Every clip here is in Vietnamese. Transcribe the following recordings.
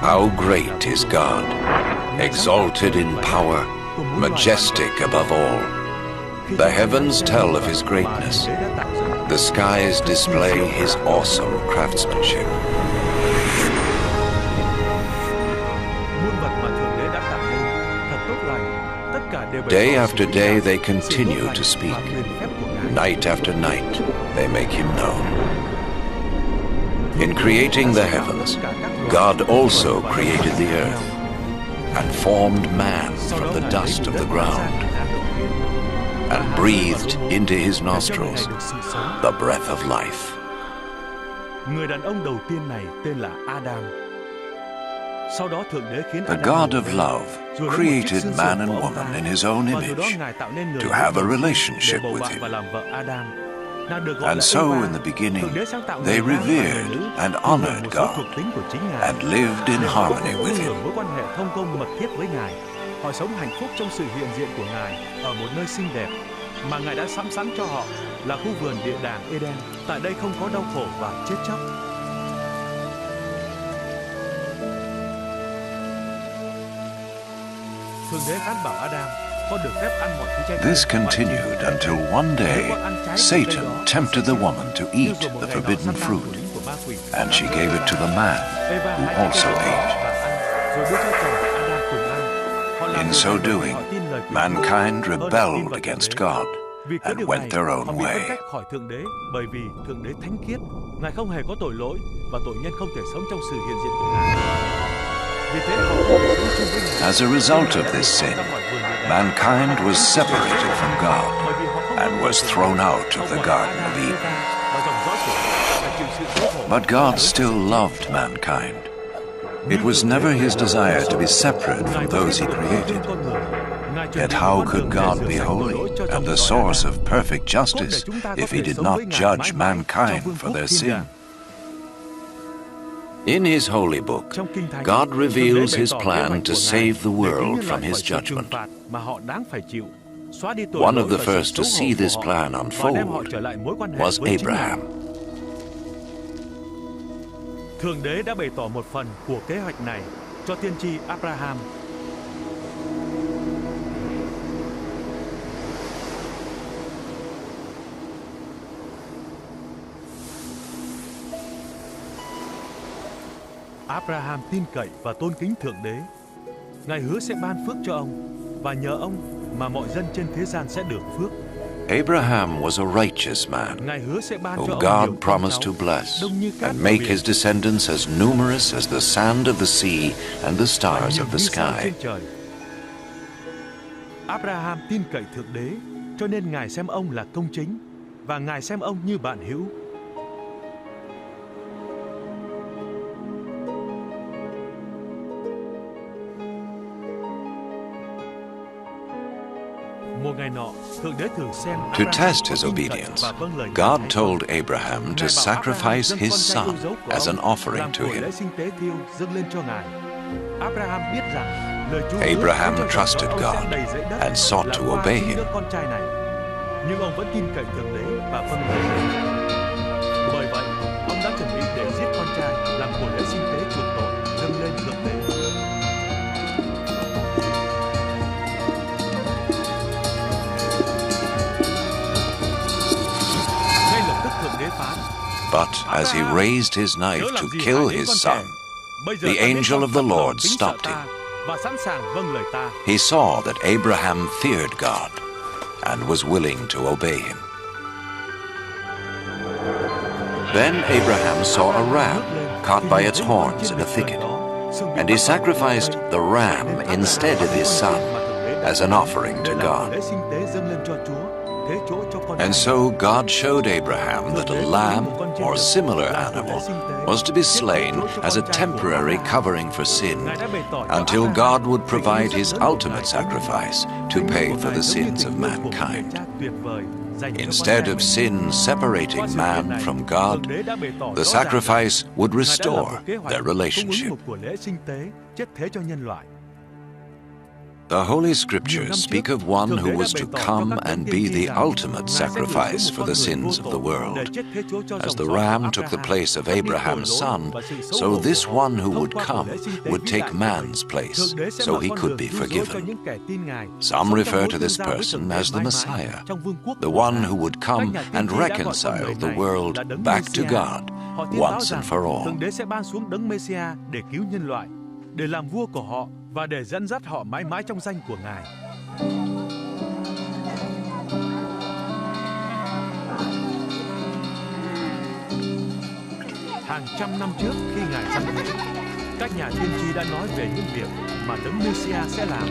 How great is God, exalted in power, majestic above all. The heavens tell of his greatness. The skies display his awesome craftsmanship. Day after day they continue to speak. Night after night they make him known. In creating the heavens, God also created the earth and formed man from the dust of the ground and breathed into his nostrils the breath of life. Người đàn ông đầu tiên này tên là Adam. Sau đó Thượng Đế khiến The God of love created man and woman in his own image to have a relationship with him. And so in the beginning, they revered and honored God and lived in harmony with him. Họ sống hạnh phúc trong sự hiện diện của Ngài ở một nơi xinh đẹp mà Ngài đã sắm sẵn cho họ là khu vườn địa đàng Eden. Tại đây không có đau khổ và chết chóc. Thượng Đế phán bảo Adam, con được phép ăn mọi thứ trái cây. This continued until one day Satan tempted the woman to eat the forbidden fruit, and she gave it to the man, who also ate. In so doing, mankind rebelled against God and went their own way. As a result of this sin, mankind was separated from God and was thrown out of the Garden of Eden. But God still loved mankind. It was never his desire to be separate from those he created. Yet how could God be holy and the source of perfect justice if he did not judge mankind for their sin? In his holy book, God reveals his plan to save the world from his judgment. One of the first to see this plan unfold was Abraham. Thượng Đế đã bày tỏ một phần của kế hoạch này cho tiên tri Abraham. Abraham tin cậy và tôn kính Thượng Đế. Ngài hứa sẽ ban phước cho ông và nhờ ông mà mọi dân trên thế gian sẽ được phước. Abraham was a righteous man whom God promised to bless and make his descendants as numerous as the sand of the sea and the stars of the sky. Abraham tin cậy Thượng Đế, cho nên Ngài xem ông là công chính và Ngài xem ông như bạn hữu. To test his obedience, God told Abraham to sacrifice his son as an offering to him. Abraham trusted God and sought to obey him. Nhưng ông vẫn tin cậy Thượng Đế và vâng lời. Bởi vậy, ông đã chuẩn bị để giết con trai làm của lễ sinh tế chuộc tội dâng lên Thượng Đế. But as he raised his knife to kill his son, the angel of the Lord stopped him. He saw that Abraham feared God and was willing to obey him. Then Abraham saw a ram caught by its horns in a thicket, and he sacrificed the ram instead of his son as an offering to God. And so God showed Abraham that a lamb or similar animal was to be slain as a temporary covering for sin until God would provide his ultimate sacrifice to pay for the sins of mankind. Instead of sin separating man from God, the sacrifice would restore their relationship. The Holy Scriptures speak of one who was to come and be the ultimate sacrifice for the sins of the world. As the ram took the place of Abraham's son, so this one who would come would take man's place, so he could be forgiven. Some refer to this person as the Messiah, the one who would come and reconcile the world back to God once and for all. Thượng Đế sẽ ban xuống đấng Messiah để cứu nhân loại, để làm vua của họ và để dẫn dắt họ mãi mãi trong danh của Ngài. Hàng trăm năm trước khi Ngài giáng thế, các nhà tiên tri đã nói về những việc mà đấng Messiah sẽ làm,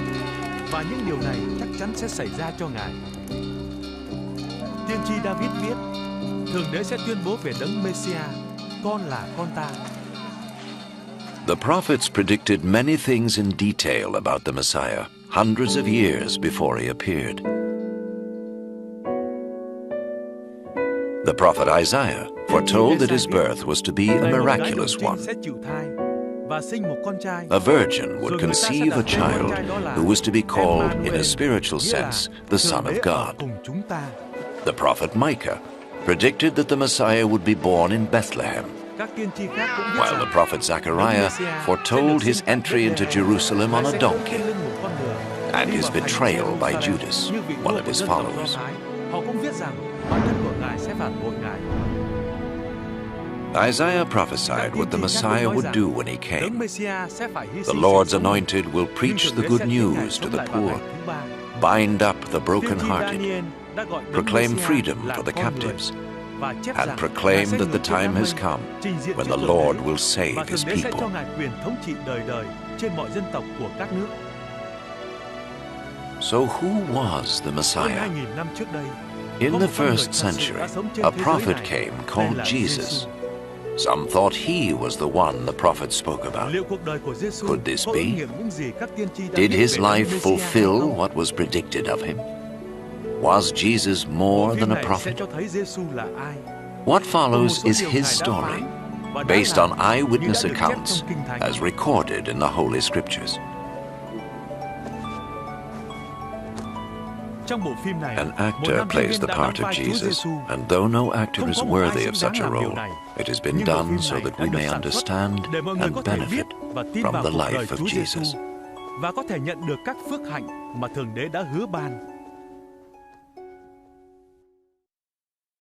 và những điều này chắc chắn sẽ xảy ra cho Ngài. Tiên tri David viết, Thượng Đế sẽ tuyên bố về đấng Messiah, con là con ta. The prophets predicted many things in detail about the Messiah, hundreds of years before he appeared. The prophet Isaiah foretold that his birth was to be a miraculous one. A virgin would conceive a child who was to be called, in a spiritual sense, the Son of God. The prophet Micah predicted that the Messiah would be born in Bethlehem, while the prophet Zechariah foretold his entry into Jerusalem on a donkey and his betrayal by Judas, one of his followers. Isaiah prophesied what the Messiah would do when he came. The Lord's anointed will preach the good news to the poor, bind up the brokenhearted, proclaim freedom for the captives, and proclaim that the time has come when the Lord will save his people. So who was the Messiah? In the first century, a prophet came called Jesus. Some thought he was the one the prophet spoke about. Could this be? Did his life fulfill what was predicted of him? Was Jesus more than a prophet? What follows is his story, based on eyewitness accounts as recorded in the Holy Scriptures. An actor plays the part of Jesus, and though no actor is worthy of such a role, it has been done so that we may understand and benefit from the life of Jesus. Và có thể nhận được các phước hạnh mà Thượng Đế đã hứa ban